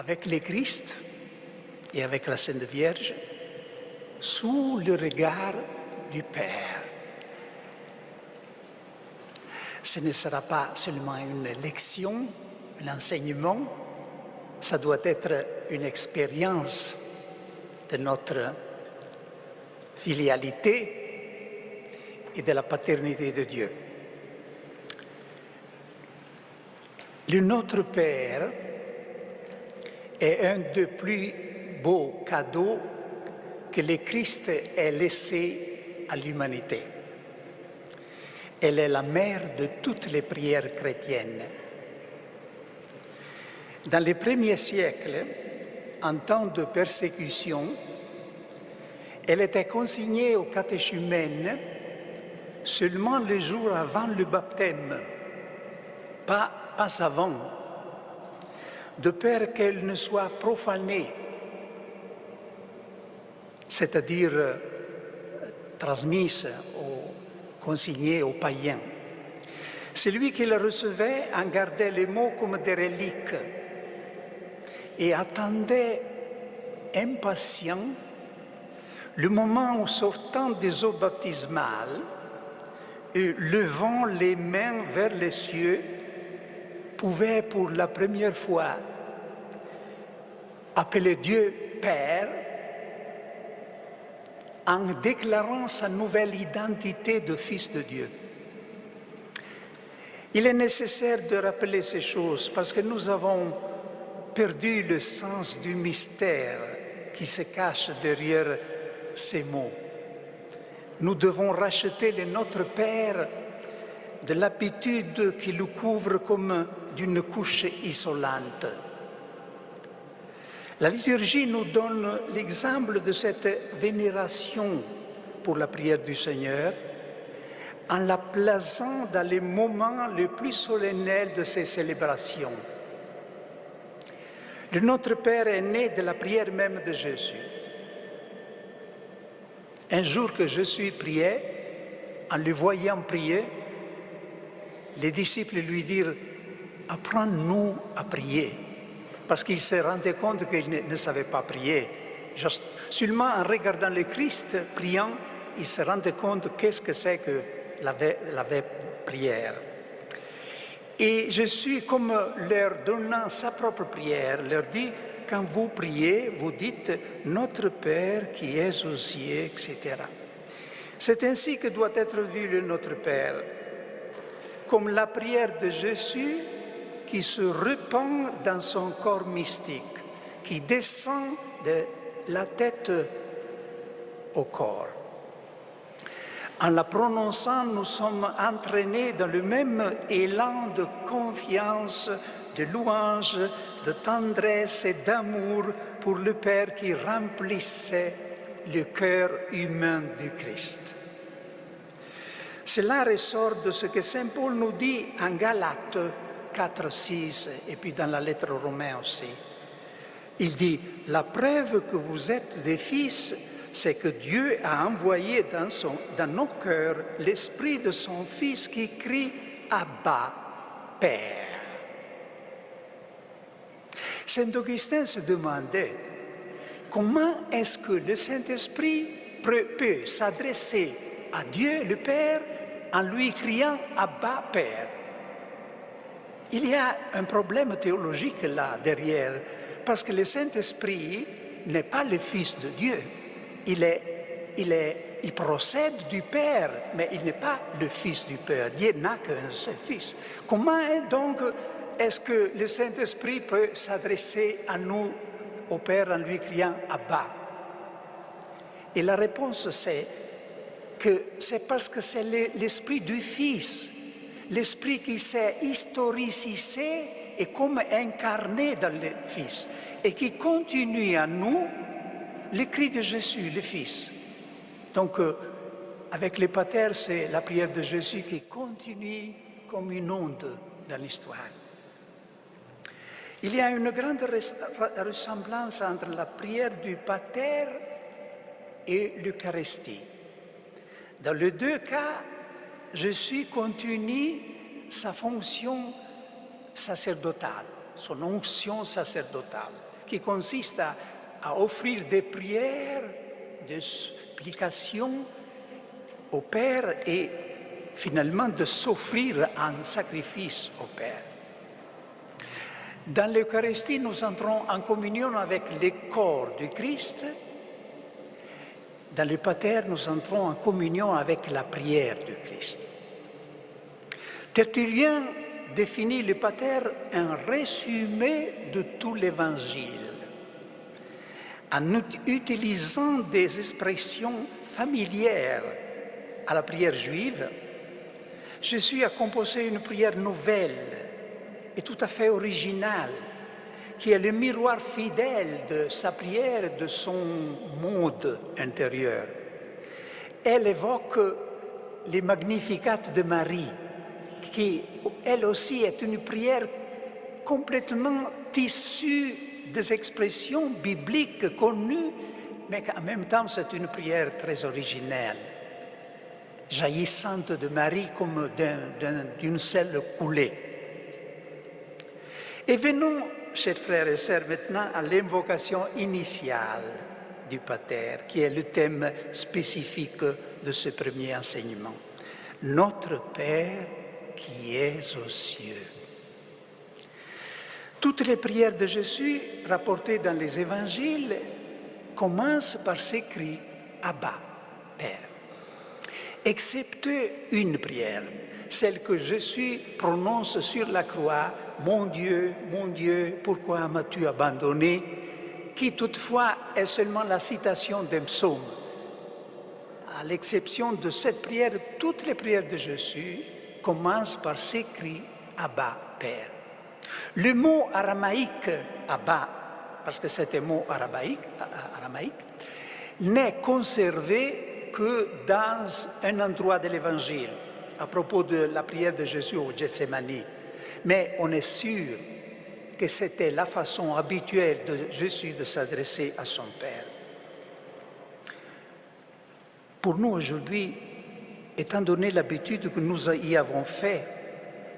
avec le Christ et avec la Sainte Vierge, sous le regard du Père. Ce ne sera pas seulement une lection, un enseignement, ça doit être une expérience de notre filialité et de la paternité de Dieu. Le Notre Père est un des plus beaux cadeaux que le Christ ait laissé à l'humanité. Elle est la mère de toutes les prières chrétiennes. Dans les premiers siècles, en temps de persécution, elle était consignée au catéchumène seulement le jour avant le baptême, pas avant, de peur qu'elle ne soit profanée, c'est-à-dire transmise consignée aux païens. Celui qui le recevait en gardait les mots comme des reliques et attendait impatient le moment où, sortant des eaux baptismales et levant les mains vers les cieux, pouvait pour la première fois appeler Dieu Père en déclarant sa nouvelle identité de Fils de Dieu. Il est nécessaire de rappeler ces choses parce que nous avons perdu le sens du mystère qui se cache derrière ces mots. Nous devons racheter le Notre Père de l'habitude qui le couvre comme d'une couche isolante. La liturgie nous donne l'exemple de cette vénération pour la prière du Seigneur en la plaçant dans les moments les plus solennels de ces célébrations. Le Notre Père est né de la prière même de Jésus. Un jour que Jésus priait, en le voyant prier, les disciples lui dirent « Apprends-nous à prier ». Parce qu'ils se rendaient compte qu'ils ne savaient pas prier. Seulement en regardant le Christ priant, ils se rendaient compte qu'est-ce que c'est que la prière. Et Jésus, comme leur donnant sa propre prière, leur dit « Quand vous priez, vous dites « Notre Père qui es aux cieux », etc. C'est ainsi que doit être vu le Notre Père, comme la prière de Jésus qui se répand dans son corps mystique, qui descend de la tête au corps. En la prononçant, nous sommes entraînés dans le même élan de confiance, de louange, de tendresse et d'amour pour le Père qui remplissait le cœur humain du Christ. Cela ressort de ce que saint Paul nous dit en Galates 4, 6, et puis dans la lettre aux Romains aussi. Il dit « La preuve que vous êtes des fils, c'est que Dieu a envoyé dans nos cœurs l'esprit de son Fils qui crie « Abba, Père ». Saint Augustin se demandait comment est-ce que le Saint-Esprit peut s'adresser à Dieu le Père en lui criant « Abba, Père ». Il y a un problème théologique là derrière, parce que le Saint-Esprit n'est pas le Fils de Dieu. Il procède du Père, mais il n'est pas le Fils du Père. Dieu n'a qu'un seul Fils. Comment donc est-ce que le Saint-Esprit peut s'adresser à nous, au Père, en lui criant « Abba ». Et la réponse c'est que c'est parce que c'est l'Esprit du Fils, l'Esprit qui s'est historicisé et comme incarné dans le Fils, et qui continue à nous le cri de Jésus, le Fils. Donc, avec le Pater, c'est la prière de Jésus qui continue comme une onde dans l'histoire. Il y a une grande ressemblance entre la prière du Pater et l'Eucharistie. Dans les deux cas, Jésus continue sa fonction sacerdotale, son onction sacerdotale. qui consiste à offrir des prières de supplication au Père et finalement de s'offrir en sacrifice au Père. Dans l'Eucharistie, nous entrons en communion avec le corps du Christ. Dans le Pater, nous entrons en communion avec la prière du Christ. Tertullien définit le Pater un résumé de tout l'Évangile, en utilisant des expressions familières à la prière juive. Jésus a composé une prière nouvelle et tout à fait originale, qui est le miroir fidèle de sa prière et de son monde intérieur. Elle évoque les Magnificat de Marie, qui, elle aussi, est une prière complètement issue des expressions bibliques connues, mais en même temps, c'est une prière très originelle, jaillissante de Marie comme d'une seule coulée. Et venons, chers frères et sœurs, maintenant à l'invocation initiale du Pater, qui est le thème spécifique de ce premier enseignement. Notre Père qui es aux cieux. Toutes les prières de Jésus rapportées dans les évangiles commencent par ces cris « Abba, Père », excepté une prière, celle que Jésus prononce sur la croix, « Mon Dieu, pourquoi m'as-tu abandonné ?» qui toutefois est seulement la citation d'un psaume. À l'exception de cette prière, toutes les prières de Jésus commencent par ces cris « Abba, Père ». Le mot aramaïque « Abba », parce que c'est un mot aramaïque, n'est conservé que dans un endroit de l'Évangile, à propos de la prière de Jésus au Gethsémani. Mais on est sûr que c'était la façon habituelle de Jésus de s'adresser à son Père. Pour nous aujourd'hui, étant donné l'habitude que nous y avons fait,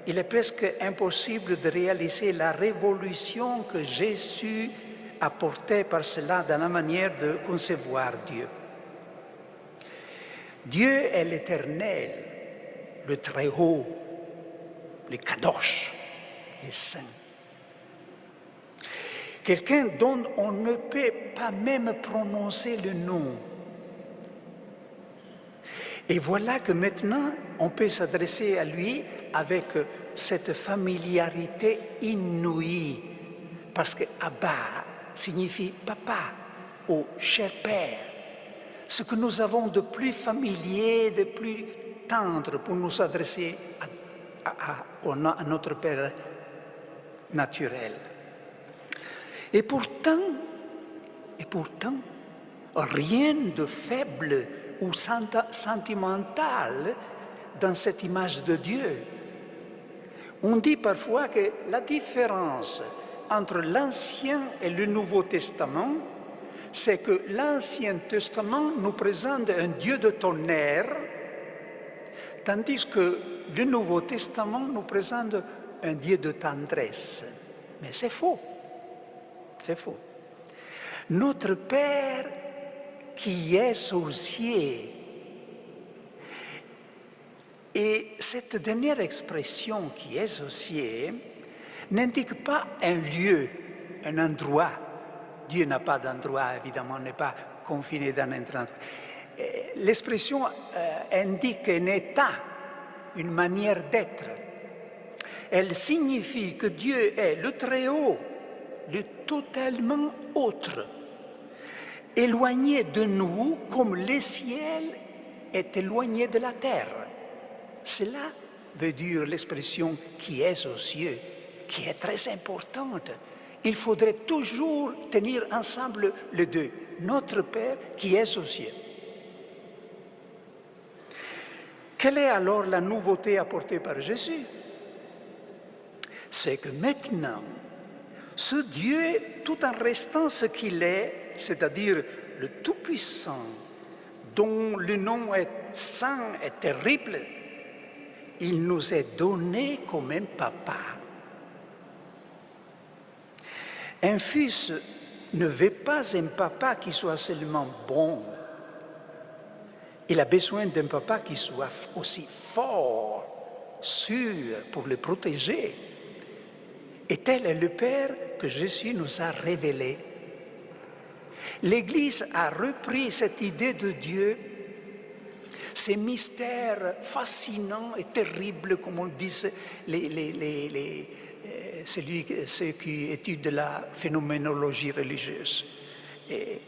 il est presque impossible de réaliser la révolution que Jésus apportait par cela dans la manière de concevoir Dieu. Dieu est l'Éternel, le Très-Haut, le Kadosh, le Saint. Quelqu'un dont on ne peut pas même prononcer le nom. Et voilà que maintenant, on peut s'adresser à lui avec cette familiarité inouïe, parce que Abba signifie papa ou cher père, ce que nous avons de plus familier, de plus tendre pour nous adresser à notre Père naturel. Et pourtant, rien de faible ou sentimental dans cette image de Dieu. On dit parfois que la différence entre l'Ancien et le Nouveau Testament, c'est que l'Ancien Testament nous présente un Dieu de tonnerre, tandis que le Nouveau Testament nous présente un Dieu de tendresse. Mais c'est faux. C'est faux. Notre Père qui est aux cieux. Et cette dernière expression qui est aux cieux n'indique pas un lieu, un endroit. Dieu n'a pas d'endroit, évidemment, n'est pas confiné dans un endroit. L'expression indique un état, une manière d'être. Elle signifie que Dieu est le Très-Haut, le totalement autre, éloigné de nous comme le ciel est éloigné de la terre. Cela veut dire l'expression « qui est aux cieux », qui est très importante. Il faudrait toujours tenir ensemble les deux. Notre Père qui est aux cieux. Quelle est alors la nouveauté apportée par Jésus? C'est que maintenant, ce Dieu, tout en restant ce qu'il est, c'est-à-dire le Tout-Puissant, dont le nom est saint et terrible, il nous est donné comme un papa. Un fils ne veut pas un papa qui soit seulement bon. Il a besoin d'un papa qui soit aussi fort, sûr, pour le protéger. Et tel est le Père que Jésus nous a révélé. L'Église a repris cette idée de Dieu, ces mystères fascinants et terribles, comme on dit ceux qui étudient la phénoménologie religieuse. Et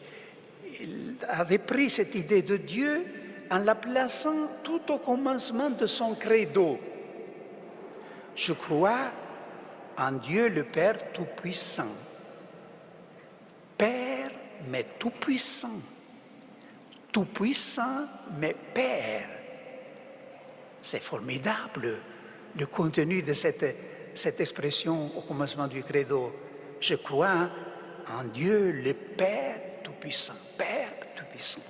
il a repris cette idée de Dieu en la plaçant tout au commencement de son credo. Je crois en Dieu le Père Tout-Puissant. Père, mais Tout-Puissant. Tout-Puissant, mais Père. C'est formidable, le contenu de cette expression au commencement du credo. Je crois en Dieu le Père Tout-Puissant. Père Tout-Puissant.